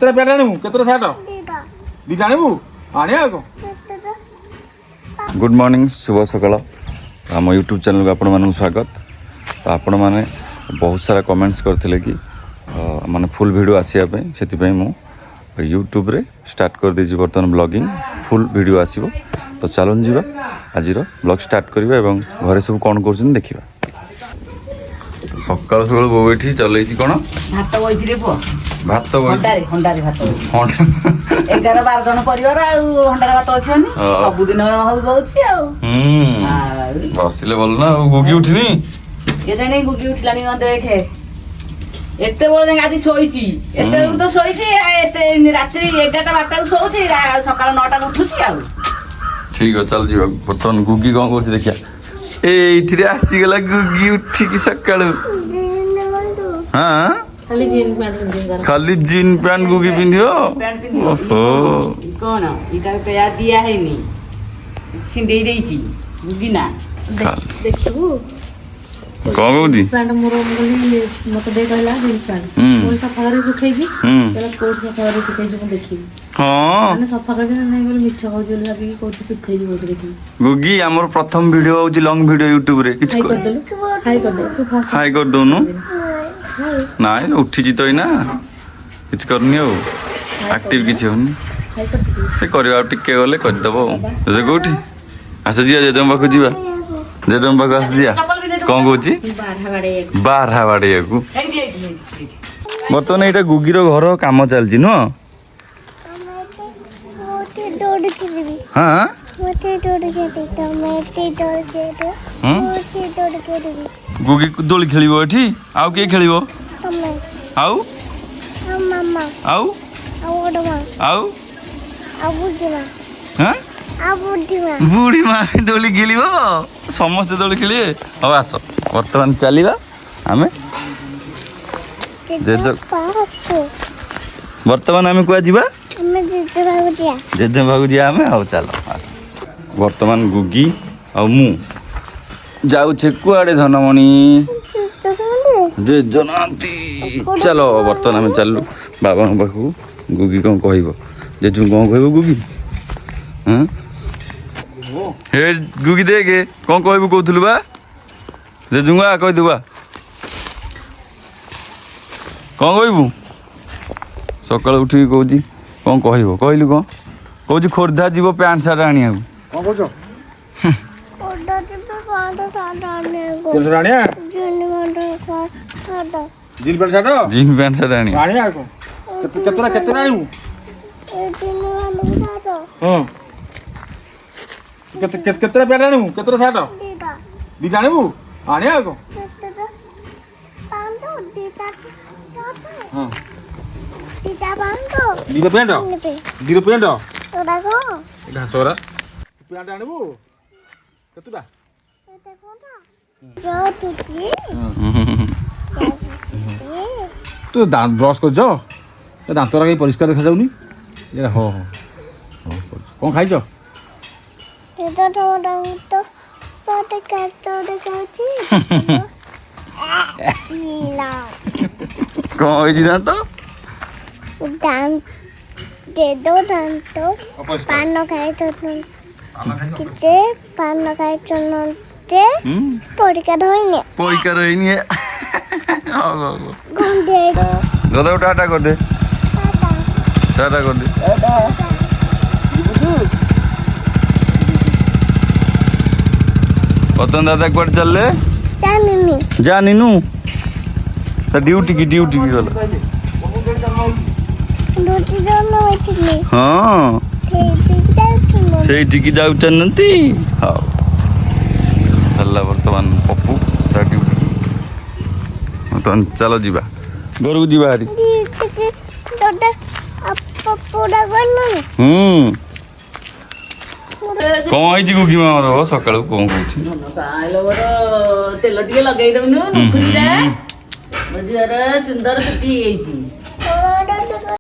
କେତେ ପ୍ୟାଣ୍ଟ ଆଣିବୁ କେତେ ସାର୍ଟ ଦିଟା ଆଣିବୁ ଆଣିବା ଆଗ। गुड मॉर्निंग शुभ सकाल आम यूट्यूब चैनल को आपण मानक स्वागत। तो आपण मैंने बहुत सारा कमेंट्स करते कि माने फुल वीडियो आसापी से मु यूट्यूब रे स्टार्ट कर दीजिए बर्तमान ब्लॉगिंग फुल वीडियो आसीबो। तो चलन जीवा आज ब्लॉग स्टार्ट करवा एवं घरे सब कौन कर देखा। सकाल सकाल बो बैठी चल कौन भात बइछि रे पुओ भात हंडारी भात 11-12 जन परिवार हंडारी भात अछनी सब दिन होउछि बसिले बोल ना गुगी उठिनी के जाने गुगी उठलानी देखे एते बोल आदि सोईछि एते तो सोईछि एते रात्रि 11-12 को सोउछि सकाळ 9 को उठुछि ठीक है चल जीवा बर्तमान गुगी कौन कर देखिया एइथिरे आसी गला गुगी उठी कि सकाळ हाँ खाली जीन पैंट गुगी पिंधियो ओहो कौन इटा पेया दिया है नी सिंदे देइछि गुगी ना देखू कौन कहूची पैंट मोर बोली मते दे कहला जींस पैंट मोर सफा करे सुखै जी चला कोट सफा करे सुखै जी म देखी हां माने सफा करे नहीं बोले मिठा हो जोल लागी कोट सुखै जी बोल देखी गुगी हमर प्रथम वीडियो होची लॉन्ग वीडियो YouTube रे किछ हाई कर दे तू फास्ट हाई कर दोनु नाइ उठी तो ना किछ करनी हो एक्टिव किछ होनी हाई कर दे से करबा टिके गले कर दबो जे कोठी आसे जिया जे जंबा को जिबा जे जंबा को आस जिया कौन कहूची बारहा बाड़े को बर्तमान यहाँ गुगीर घर कम चलती नुह हाँ गुगी दोली खेल ये आउ किए खेल आउ आउ आउ हाँ बुढ़ी माँ दोली खेल समस्ते दोली खेलिए हाँ आस बर्तमान चलवा आम बर्तमान आम कुआ जा जेजे भाग जी आम हाँ चल बर्तमान गुगी आ मु जाऊे कुआड़े धनमणि जेज नाती चलो बर्तमान आम चलू बाबा पाखु गुगी कौन कह जेजू कौन कह गुगी हाँ हे गुगी देखे कौन कहबू कहलु बा जेजुआ कहीदे बा कौन कहबू सकाल उठी कौची कौन कहलु कौन कौची खोर्धा जीव पैंट सार्ट आने कौन कौच जीन पैंट सार्ट आने केते पैंट आनू केते सार्ट दिटा आनू आने आगो दिटा पैंट घासरा पैंट आनबू केतुटा तू दांत ब्रश कर दांत कहीं परिष्कार देखा जाऊनी हो कौन खाई कौन दांत पान खाई परिका धोइने दादा टाटा कर दे टाटा कर दे पतन दादा कुआड़े चलले जानी नु ड्यूटी की गला हाँ से जाऊँगी हाँ चलला बर्तमान पप्पू ड्यूटी बर्तमान चलो जीवा घर को जीवा हारी कौन है गुगी मामा दब सका कौन कौन तेल टे लगे दउनु सुंदर सुटी